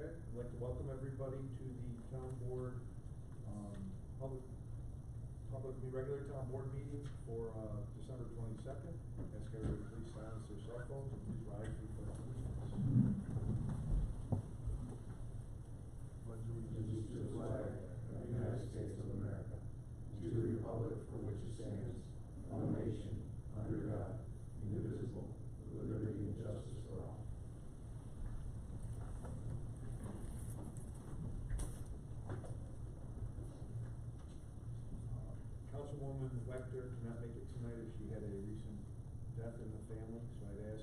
Okay, I'd like to welcome everybody to the town board, regular town board meeting for December 22nd. Ask everybody to please silence their cell phones and please rise for the pledge of allegiance. Pledge allegiance to the flag of the United States of America, and to the republic for which it stands, one nation, under God, indivisible, with liberty and justice for all. Councilwoman Wechter cannot make it tonight as she had a recent death in the family, so I'd ask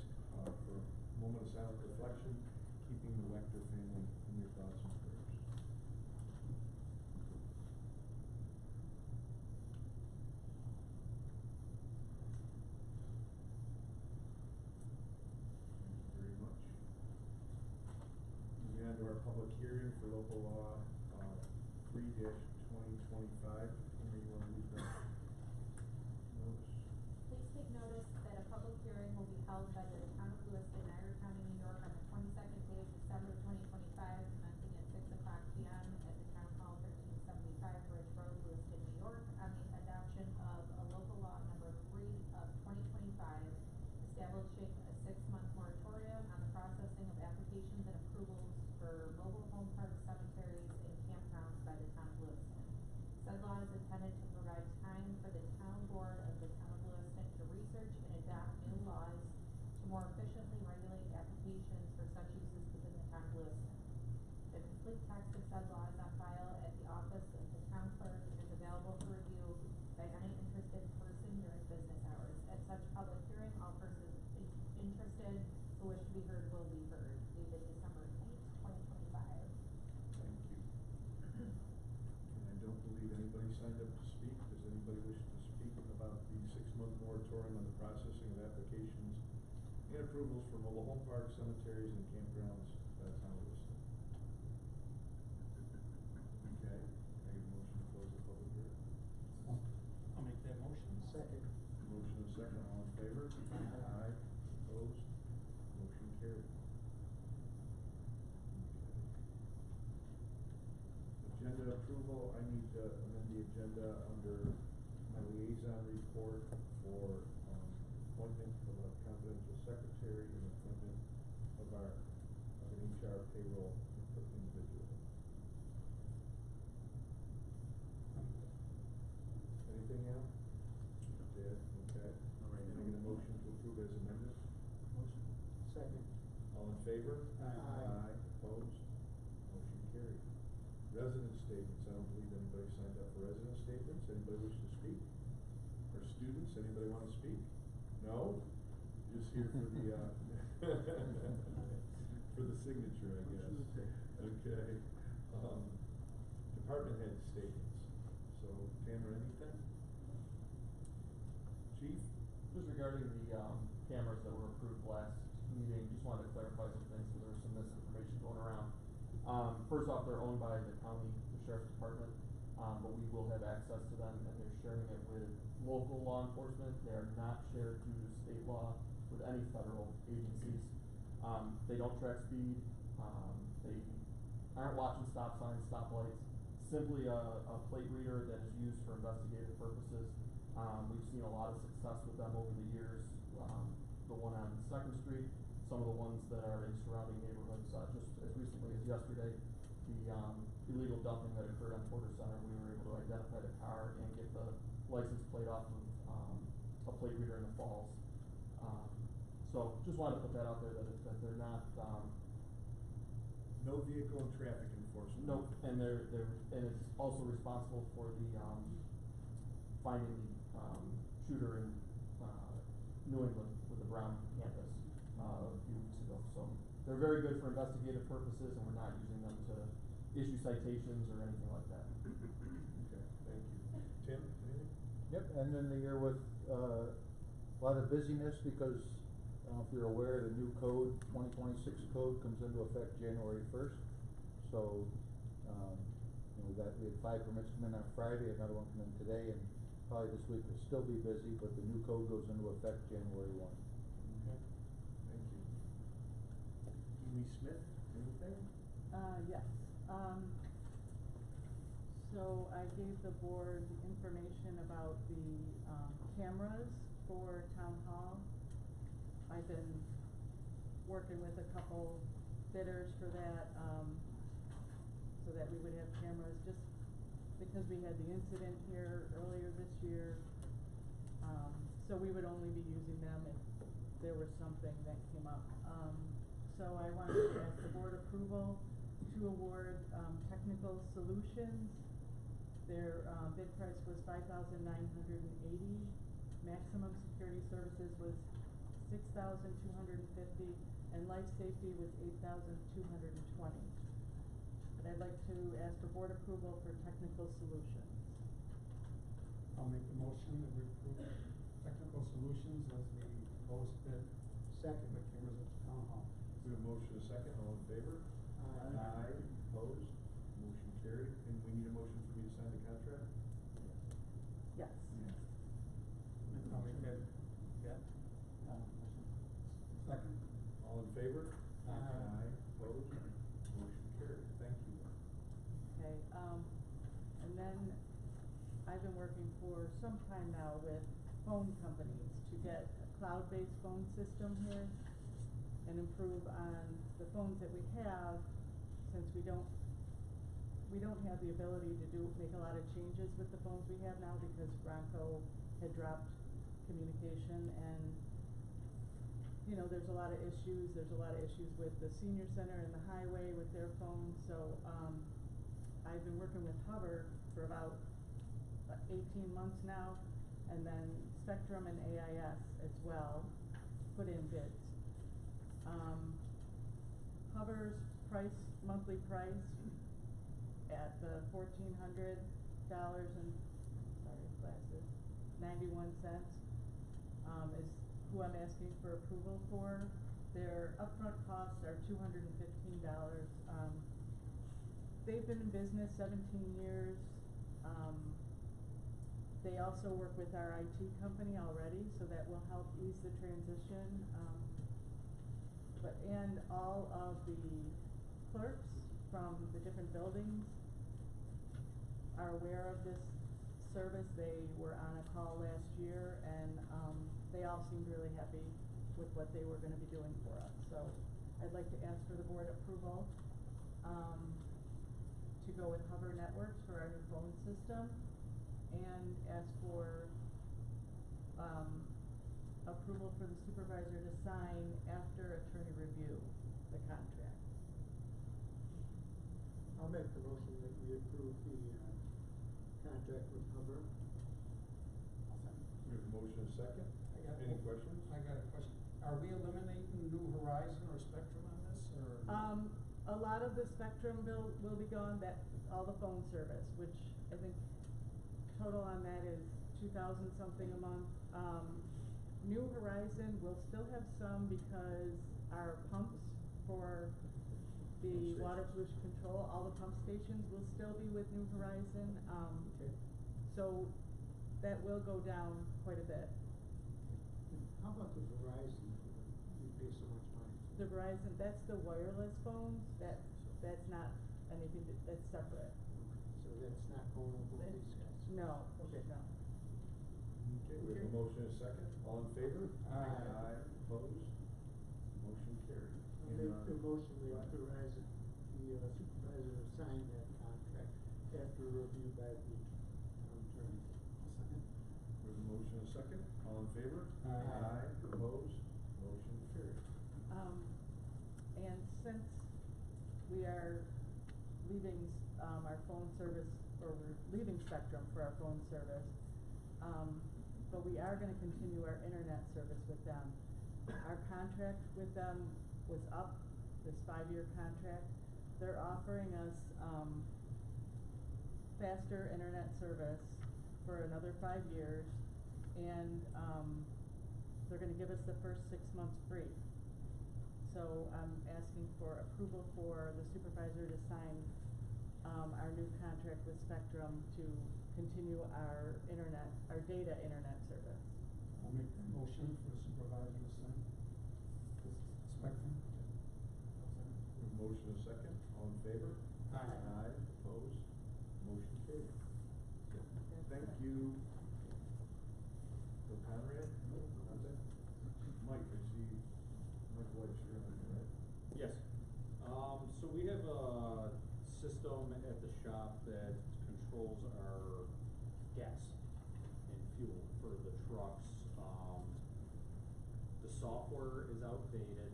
for a moment of silent reflection, keeping the Wechter family in your thoughts and prayers. Thank you very much. Moving on to our public hearing for local law 3-2025. You want to read that notice? Please take notice that a public hearing will be held by the town of Lewiston, Niagara County, New York on the 22nd day of December 2025, commencing at 6 o'clock p.m. at the Town Hall, 1375 Bridge Road, Lewiston, New York, on the adoption of a local law number 3 of 2025, establishing a 6-month moratorium on the processing of applications and approvals for mobile home parks, cemeteries, and campgrounds by the town of Lewiston. Said law is intended to provide time for the town board of the town of Lewiston to research and adopt new laws to more efficiently regulate applications for such uses within the town of Lewiston. The complete text of said law is on file at the office of the town clerk and is available for review by any interested person during business hours. At such public hearing, all persons interested who wish to be heard will be heard. Dated December 8th, 2025. Thank you. I don't believe anybody signed up to speak. Does anybody wish to speak about the 6-month moratorium on the processing of applications and approvals for mobile home parks, cemeteries, and campgrounds by the town of Lewiston? Okay, I get a motion to close the public hearing. I'll make that motion. Second. Motion and second, all in favor? Aye. Opposed? Motion carried. Agenda approval, I need to amend the agenda under my liaison report for appointment of a confidential secretary and appointment of an HR payroll individual. Anything else? Did, okay. All right, can I get a motion to approve as amended? Motion. Second. All in favor? Aye. Opposed? Motion carried. Resident statements. I don't believe anybody signed up for resident statements. Anybody wish to speak? Or students? Anybody want to speak? No? Just here for the for the signature, I guess. Okay. Department head statements. So, Tanner, anything? Chief? Just regarding the cameras that were approved last meeting, just wanted to clarify some things because there was some misinformation going around. First off, they're owned by the county, the sheriff's department, but we will have access to them, and they're sharing it with local law enforcement. They are not shared due to state law with any federal agencies. They don't track speed. They aren't watching stop signs, stop lights. Simply a plate reader that is used for investigative purposes. We've seen a lot of success with them over the years. The one on 2nd Street, some of the ones that are in surrounding neighborhoods, just as recently as yesterday, the illegal dumping that occurred on Porter Center, we were able to identify the car and get the license plate off of a plate reader in the Falls. So just wanted to put that out there that they're not. No vehicle and traffic enforcement. Nope, and and it's also responsible for the finding the shooter in New England with the Brown campus a few weeks ago. So they're very good for investigative purposes, and we're not using them to issue citations or anything like that. Okay, thank you. Tim, anything? Yep, and then the year with a lot of busyness because I don't know if you're aware, the new code, 2026 code, comes into effect January 1st. So, we had 5 permits come in on Friday, another one come in today, and probably this week will still be busy, but the new code goes into effect January 1. Okay, thank you. Amy Smith, anything? Yes. So I gave the board information about the, cameras for town hall. I've been working with a couple bidders for that, so that we would have cameras, just because we had the incident here earlier this year. So we would only be using them if there was something that came up. So I wanted to ask the board approval to award, Technical Solutions. Their, bid price was $5,980. Maximum Security Services was $6,250, and Life Safety was $8,220. But I'd like to ask for board approval for Technical Solutions. I'll make the motion that we approve Technical Solutions as the lowest bid. Second. The cameras at the town hall. We have a motion and a second, all in favor? Aye. Opposed? Motion carried. And we need a motion for me to sign the contract? Yes. I'll make that, yeah. Second. All in favor? Aye. Opposed? Motion carried. Thank you. Okay, and then I've been working for some time now with phone companies to get a cloud-based phone system here and improve on the phones that we have, since we don't have the ability to make a lot of changes with the phones we have now, because Bronco had dropped communication, and you know, there's a lot of issues. There's a lot of issues with the senior center and the highway with their phones. So I've been working with Hubbard for about 18 months now, and then Spectrum and AIS as well put in bids. Hubbard's monthly price at the $1,400 and, sorry, glasses, 91 cents, is who I'm asking for approval for. Their upfront costs are $215. They've been in business 17 years. They also work with our IT company already, so that will help ease the transition. And all of the clerks from the different buildings are aware of this service. They were on a call last year, and they all seemed really happy with what they were gonna be doing for us. So I'd like to ask for the board approval to go with Hubbard Networks for our new phone system, and ask for approval for the supervisor to sign after attorney review the contract. I'll make the motion that we approve the, contract with Hubbard. We have a motion and a second. Any questions? I got a question. Are we eliminating New Horizon or Spectrum on this, or? A lot of the Spectrum bill will be gone, that, all the phone service, which I think total on that is 2,000 something a month. New Horizon will still have some, because our pumps for the water pollution control, all the pump stations will still be with New Horizon. Okay. So that will go down quite a bit. How about the Verizon? You pay so much money. The Verizon, that's the wireless phones, that's not anything, that's separate. So that's not going over with these guys? No, Okay. no. Okay, we have a motion and a second. All in favor? Aye. Opposed? Motion carried. I'll make the motion we authorize the supervisor to sign that contract after review by the town attorney. Second. We have a motion and a second. All in favor? Aye. Opposed? Motion carried. And since we are leaving, our phone service, or we're leaving Spectrum for our phone service, but we are gonna continue our internet service with them. Our contract with them was up, this 5-year contract. They're offering us, faster internet service for another 5 years, and, they're gonna give us the first 6 months free. So I'm asking for approval for the supervisor to sign, our new contract with Spectrum to continue our data internet service. I'll make the motion for the supervisor to sign. Spectrum. We have a motion motion and a second, all in favor? Aye. Aye, opposed, motion carried. Thank you. So Conrad? Nothing? Mike, I see, Mike White, you're on there, right? Yes. So we have a system at the shop that controls our gas and fuel for the trucks. The software is outdated.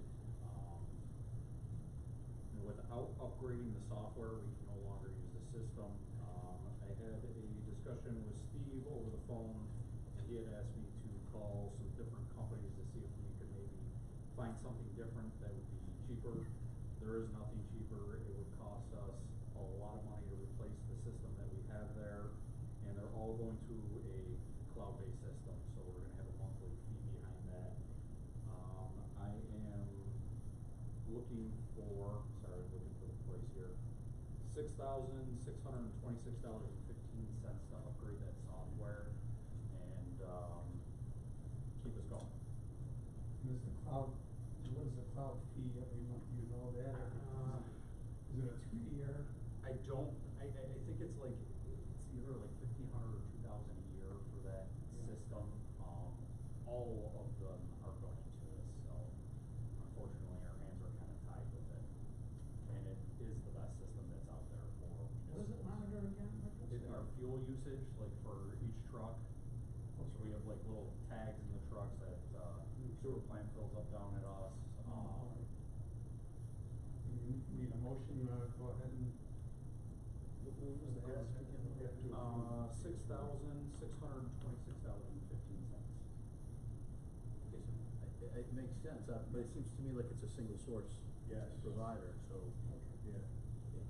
And without upgrading the software, we can no longer use the system. I had a discussion with Steve over the phone, and he had asked me to call some different companies to see if we could maybe find something different that would be cheaper. There is nothing cheaper. It would cost us a lot of money to replace the system that we have there, and they're all going to a cloud-based system, so we're gonna have a monthly fee behind that. I am looking for, sorry, looking for the price here, $6,626.15 to upgrade that software and keep us going. And is the cloud, what is the cloud fee every month, do you know that, or is it a 3-year? I don't, I think it's like, it's either like $1,500 or $2,000 a year for that system. All of them are going to this, so unfortunately our hands are kind of tied with it. And it is the best system that's out there for. What does it monitor again? Our fuel usage, like for each truck, so we have like little tags in the trucks that, sewer plant fills up down at us. You need a motion, go ahead and. $6,626.15. It makes sense, but it seems to me like it's a single source Yes. provider, so. Yeah.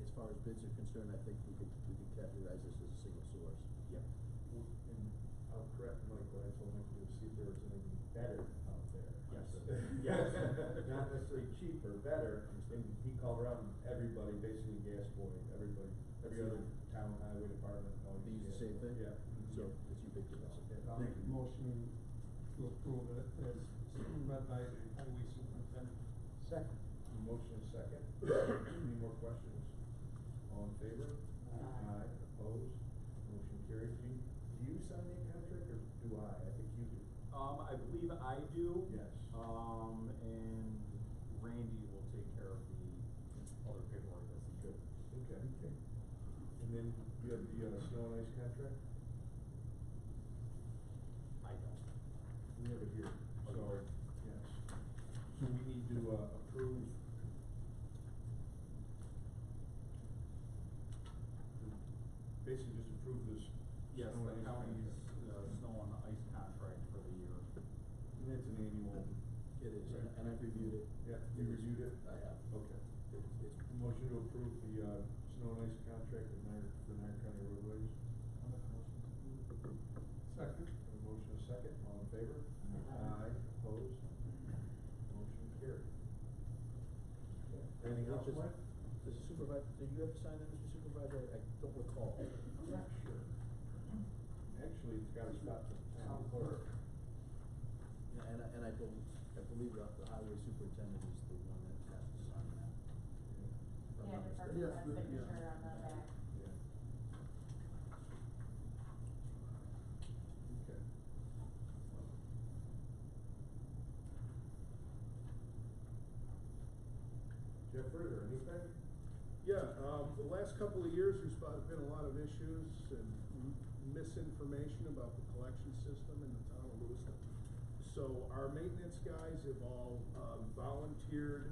As far as bids are concerned, I think we could categorize this as a single source. Yep. And I'll correct Mike, what I told Mike to do, see if there was anything better out there. Yes. Yes. Not necessarily cheaper, better, and he called around everybody, basically gas boy, everybody, every other town highway department. all They use the gas same boy. thing? Yeah. So it's ubiquitous. I'll make a motion to approve it as read by the highway superintendent. Second. Motion is second. Any more questions? All in favor? Aye. Opposed? Motion carried. Do you sign the contract or do I? I think you do. I believe I do. Yes. And Randy will take care of the other paperwork that's Good. needed. Okay. And then you have the snow and ice contract? I don't. We have it here. So, yes. So we need to approve. Basically just approve this. Yes, snow the and ice county's, contract. snow and ice contract for the year. And that's an annual. It is, and I've reviewed it. Yeah, you reviewed it? I have. Okay. It's Motion to approve the snow and ice contract with for Niagara County roadways. I'll make a motion to approve. Second. A motion is second, all in favor? Aye. Opposed? Motion carried. Anything else, Mike? Does the supervisor, did you have to sign that, Mr. Supervisor? I don't recall. I'm not sure. Actually, it's gotta stop to the town clerk. Yeah, and I believe the highway superintendent is the one that has to sign that. If I'm Yeah, not the person mistaken. has signature on the back. Yeah. Okay. Jeffrey, or anything? Yeah, the last couple of years, there's been a lot of issues and misinformation about the collection system in the town of Lewiston. So our maintenance guys have all volunteered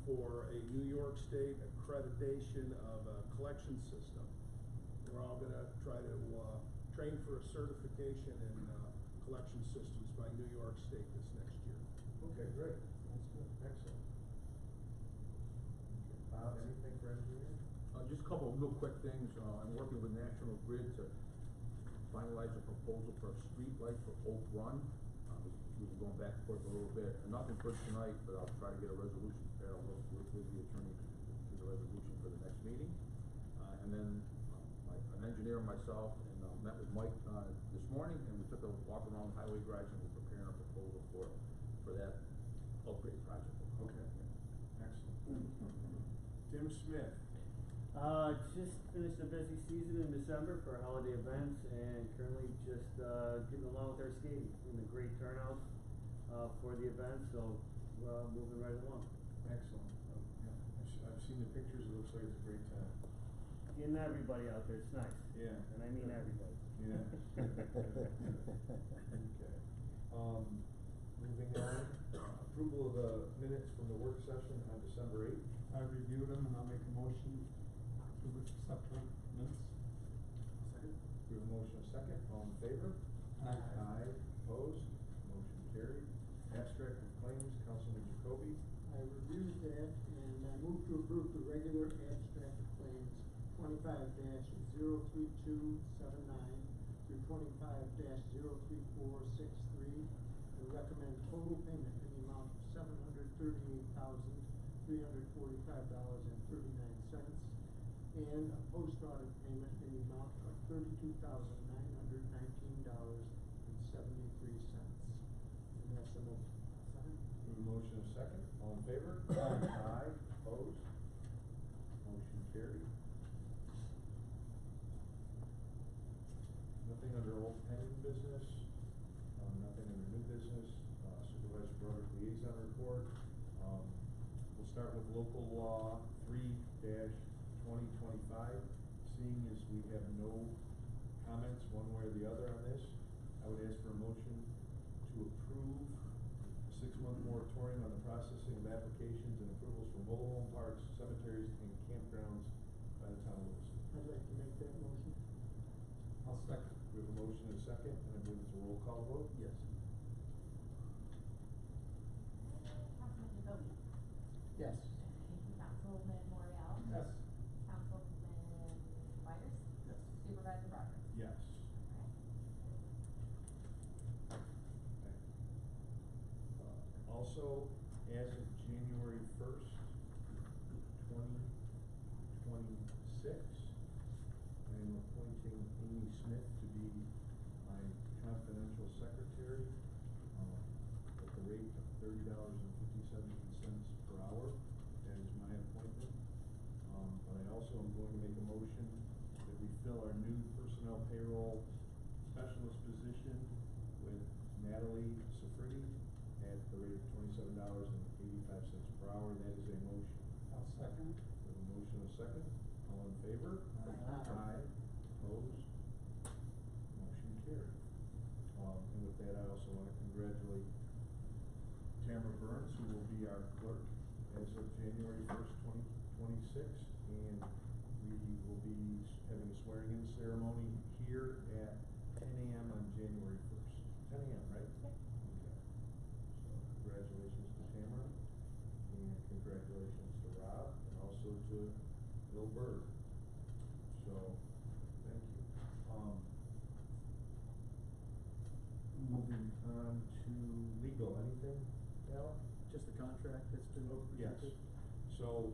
for a New York State accreditation of a collection system. We're all gonna try to train for a certification in collection systems by New York State this next year. Okay, great. That's good. Excellent. Bob, anything for engineering? Just a couple of real quick things. I'm working with National Grid to finalize a proposal for a street light for Oak Run. We've been going back and forth a little bit. Nothing for tonight, but I'll try to get a resolution prepared. I'll work with the attorney to the resolution for the next meeting. And then an engineer and myself met with Mike this morning, and we took a walk around the highway garage, and we're preparing a proposal for that upgrade project. Okay. Excellent. Tim, Smith. Just finished a busy season in December for holiday events and currently just, getting along with our skating. And a great turnout, for the event, so, moving right along. Excellent. Yeah, I've seen the pictures, it looks like it's a great time. Getting everybody out there, it's nice. Yeah. And I mean everybody. Yeah. Okay. Moving on, approval of the minutes from the work session on December 8th. I reviewed them and I'll make a motion to accept the minutes. Second. We have a motion and a second, all in favor? Aye. Aye, opposed, motion carried. Abstract of claims, Councilman Jacoby. I reviewed that and I move to approve the regular abstract of claims 25-03279 through 25-03463 and recommend total payment in the amount of $738,345.39 and a post audit payment in the amount of $32,919.73. And that's the motion. Second. We have a motion and a second, all in favor? Aye, opposed, motion carried. Nothing under old pending business, nothing under new business, Supervisor Broderick liaison report. We'll start with local law 3-2025. Seeing as we have no comments one way or the other on this, I would ask for a motion to approve a 6-month moratorium on the processing of applications and approvals for mobile home parks, cemeteries, and campgrounds by the town of Lewiston. I'd like to make that motion. I'll second. We have a motion and a second, and I believe it's a roll call vote? Yes. Councilman Jacoby? Yes. Councilman Morial? Yes. Councilman Byers? Yes. Supervisor Broderick? Yes. Also, as of January 1st, 2026, I am appointing Amy Smith to be my confidential secretary, at the rate of $30.57 per hour. That is my appointment. But I also am going to make a motion that we fill our new personnel payroll specialist position with Natalie Safridi at the rate of $27.85 per hour. That is a motion. I'll second. We have a motion and a second. All in favor? Aye. Opposed? Motion carried. And with that, I also want to congratulate Tamara Burns, who will be our clerk as of January 1st, 2026. And we will be having a swearing-in ceremony here at 10 a.m. on January 1st. 10 a.m., right? Yep. Okay. So congratulations to Tamara, and congratulations to Rob, and also to Bill Berg. So, thank you. Moving on to legal, anything, Al? Just the contract that's been Yes. presented? So,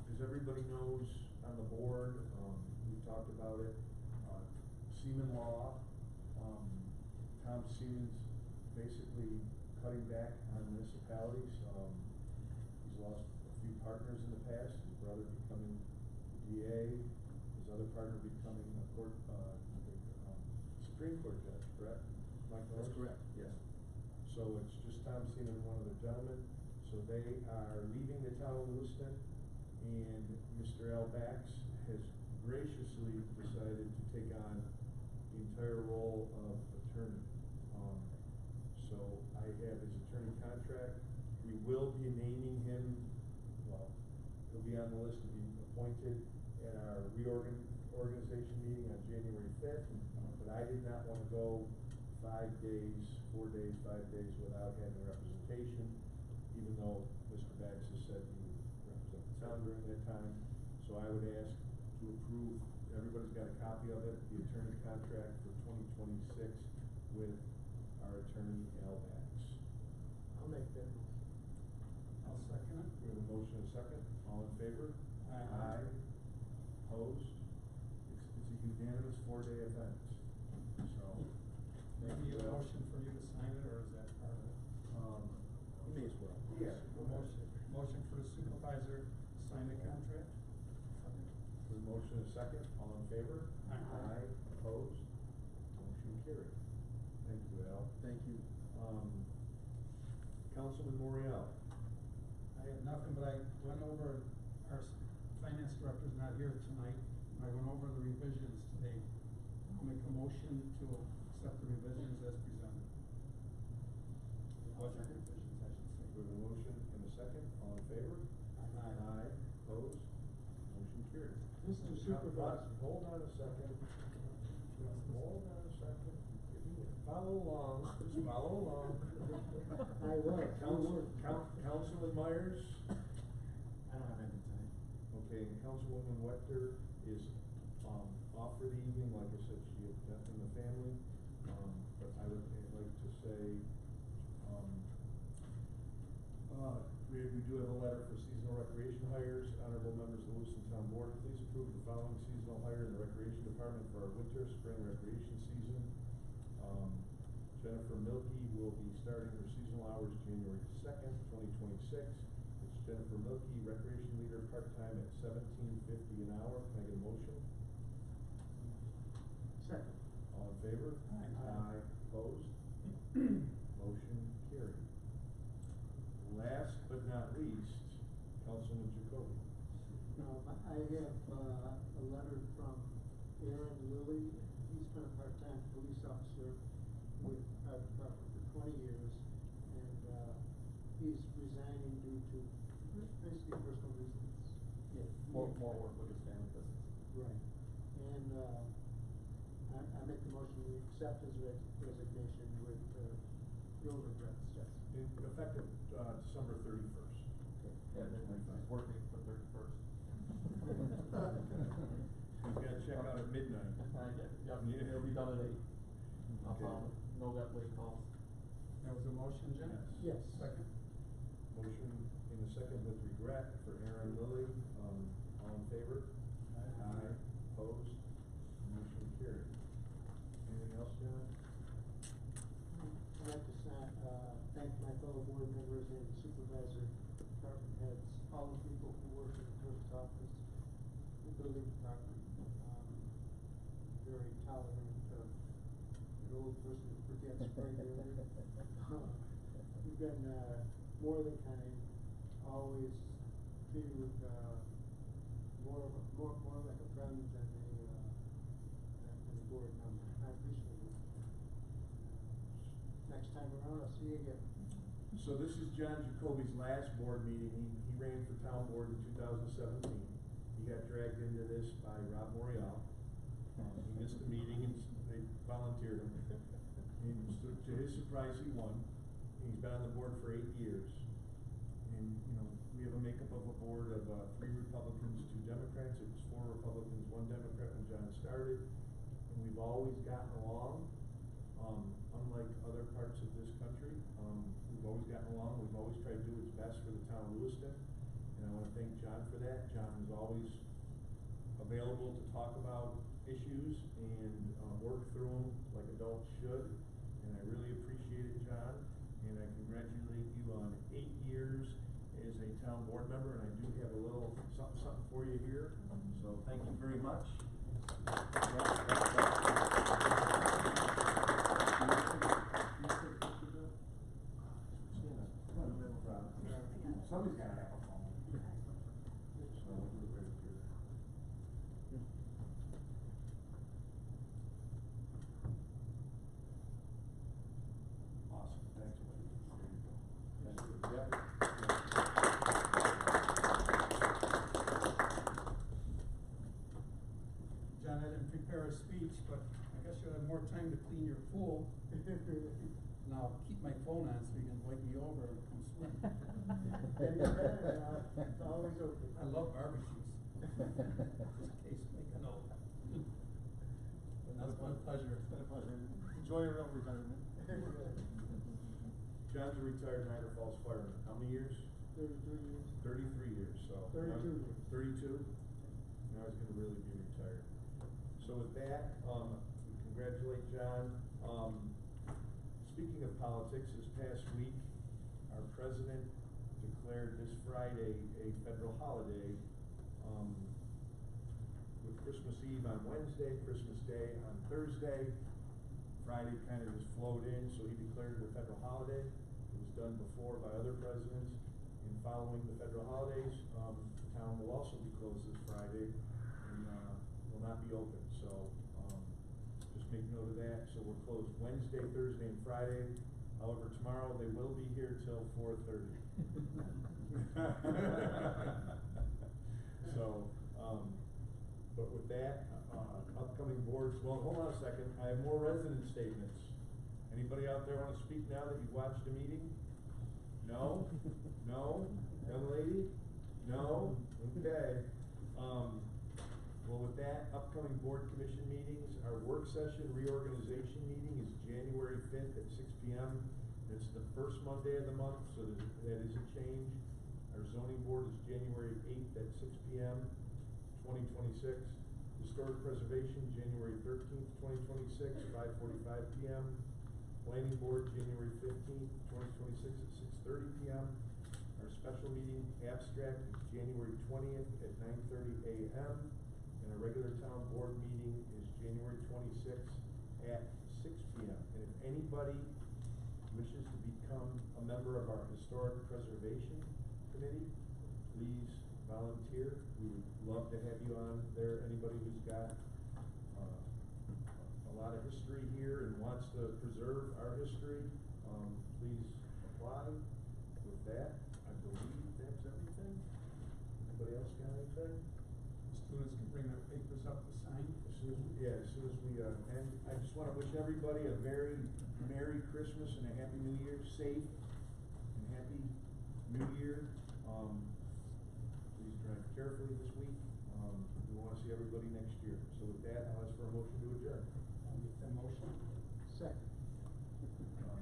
as everybody knows on the board, we talked about it, Seaman Law, Tom Seaman's basically cutting back on municipalities. He's lost a few partners in the past, his brother becoming DA, his other partner becoming a court, Supreme Court judge, correct? Mike That's Norris? correct, yes. So it's just Tom Seaman and one other gentleman. So they are leaving the town of Lewiston, and Mr. Al Bax has graciously decided to take on the entire role of attorney. So I have his attorney contract. We will be naming him, well, he'll be on the list to be appointed at our reorganization meeting on January 5th. But I did not want to go 5 days, 4 days, 5 days without having representation, even though Mr. Bax has said he would represent the town during that time. So I would ask to approve, everybody's got a copy of it, the attorney contract for 2026 with our attorney Al Bax. I'll make that motion. I'll second it. We have a motion and a second. All in favor? Aye. Opposed? It's a unanimous 4-day event. So, thank Maybe you, a Al. motion for you to sign it, or is that part of it? You may as well. Yeah. A motion. motion for the supervisor to sign the contract. With motion and a second, all in favor? Aye. Opposed? Motion carried. Thank you, Al. Thank you. Councilman Morial. I have nothing, but I went over, our finance director's not here tonight. I went over the revisions today. I'll make a motion to accept the revisions as presented. Budget revisions, I should say. We have a motion and a second, all in favor? Aye. Opposed? Motion carried. Mr. Supervisor. Hold on a second. Hold on a second. Follow along, just follow along. I will. Councilman Myers? I don't have any time. Okay, and Councilwoman Wechter is, off for the evening, like I said, she had death in the family. But I would like to say, we do have a letter for seasonal recreation hires. Honorable members of the Lewiston Town Board, please approve the following seasonal hire in the Recreation Department for our winter, spring recreation season. Jennifer Milkey will be starting her seasonal hours January 2nd, 2026. It's Jennifer Milkey, recreation leader, part-time at $17.50 an hour. Can I get a motion? Second. All in favor? Aye. Opposed? Motion carried. Last but not least, Councilman Jacoby. Now, I have, a letter from Aaron Lilly. He's been a part-time police officer with our department for 20 years, and, he's resigning due to basically personal reasons. More work with his family business. Right. And, I make the motion to accept his resignation with, no regrets, yes. Effective, December 31st. Yeah, he's working for 31st. He's got to check out at midnight. Yep, it'll be done at 8. Okay. No that late calls. That was a motion, Jim? Yes. Second. Motion in a second with regret for Aaron Lilly. All in favor? Aye. Opposed? Motion carried. Anything else, John? I'd like to thank my fellow board members and supervisor, department heads, all the people who work in the clerk's office, the building department. Very tolerant of an old person who forgets regularly. You've been, more than kind, always treated with, more like a friend than a board member. I appreciate it. Next time around, I'll see you again. So this is John Jacoby's last board meeting. He ran for town board in 2017. He got dragged into this by Rob Morial. He missed the meeting and they volunteered him. And to his surprise, he won. And he's been on the board for 8 years. And, you know, we have a makeup of a board of 3 Republicans, 2 Democrats. It was 4 Republicans, 1 Democrat when John started. And we've always gotten along. Unlike other parts of this country, we've always gotten along. We've always tried to do what's best for the town of Lewiston. And I want to thank John for that. John is always available to talk about issues and work through them like adults should. And I really appreciate it, John. And I congratulate you on 8 years as a town board member. And I do have a little something for you here. So thank you very much. Somebody's gotta have a phone. So we'll do it right here. Awesome, thanks, Wayne. There you go. Thank you. Yep. John, I didn't prepare a speech, but I guess you'll have more time to clean your pool. And I'll keep my phone on so you can wake me over and come swim. It's always open. I love barbecues. Just in case, make a note. That's my pleasure. It's been a pleasure. Enjoy your own retirement. John's a retired Niagara Falls fireman. How many years? 33 years. 33 years, so. 32 years. 32? Now he's gonna really be retired. So with that, we congratulate John. Speaking of politics, this past week, our president declared declared this Friday a federal holiday, with Christmas Eve on Wednesday, Christmas Day on Thursday. Friday kind of just flowed in, so he declared it a federal holiday. It was done before by other presidents. And following the federal holidays, the town will also be closed this Friday and, will not be open. So, just make note of that. So we're closed Wednesday, Thursday, and Friday. However, tomorrow they will be here till 4:30. So, but with that, upcoming boards, well, hold on a second, I have more resident statements. Anybody out there wanna speak now that you've watched the meeting? No? No? Young lady? No? Okay. Well, with that, upcoming board commission meetings, our work session reorganization meeting is January 5th at 6 p.m. It's the first Monday of the month, so that is a change. Our zoning board is January 8th at 6 p.m., 2026. Historic preservation, January 13th, 2026, 5:45 p.m. Planning board, January 15th, 2026 at 6:30 p.m. Our special meeting abstract is January 20th at 9:30 a.m. And our regular town board meeting is January 26th at 6 p.m. And if anybody wishes to become a member of our historic preservation committee, please volunteer. We would love to have you on there. Anybody who's got a lot of history here and wants to preserve our history, please apply. With that, I believe that's everything. Anybody else got anything? Students can bring their papers up to sign. As soon as we end, I just wanna wish everybody a very Merry Christmas and a Happy New Year, safe and Happy New Year. Please drive carefully this week. We wanna see everybody next year. So with that, I'll ask for a motion to adjourn. I'll make that motion. Second.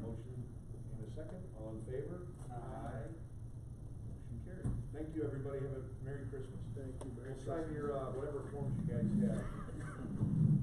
Motion and a second, all in favor? Aye. Motion carried. Thank you, everybody, have a Merry Christmas. Thank you, Merry We'll sign Christmas. your, whatever forms you guys have.